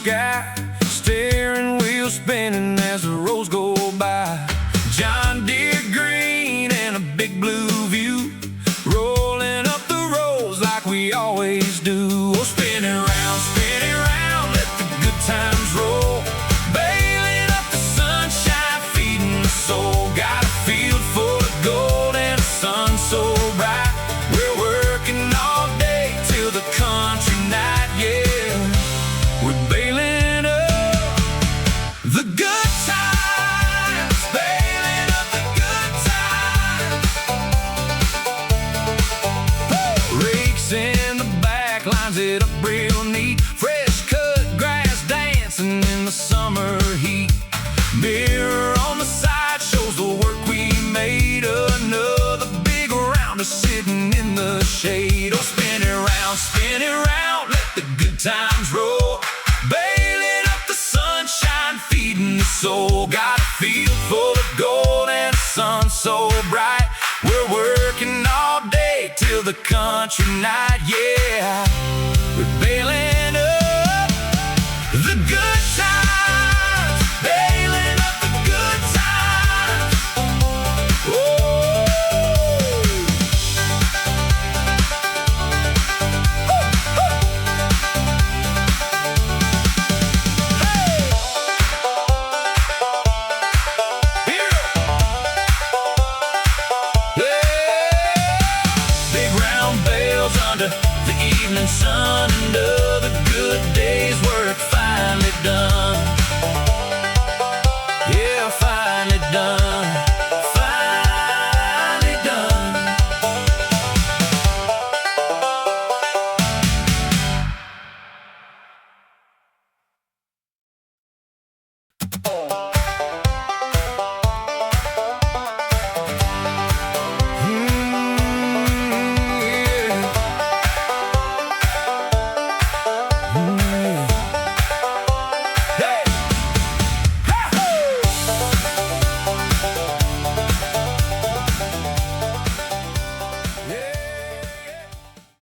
sky, steering wheel spinning as the roads go by. John Deere green and a big blue view, rolling up the roads like we always do. Oh, spin it round, let the good times roll. Bailing up the sunshine, feeding the soul. Got a field full of gold and the sun so bright. We're working all day till the country night, yeah. We're bailing up the good times, bailing up the good times. Rakes in the back, lines it up real neat. Fresh cut grass dancing in the summer heat. Mirror on the side shows the work we made. Another big rounder sitting in the shade. Oh, spin it round, let the good times roll. Bailing up the sunshine, feeding the soul. Got a field full of gold and the sun so bright. We're working all day till the country night, yeah.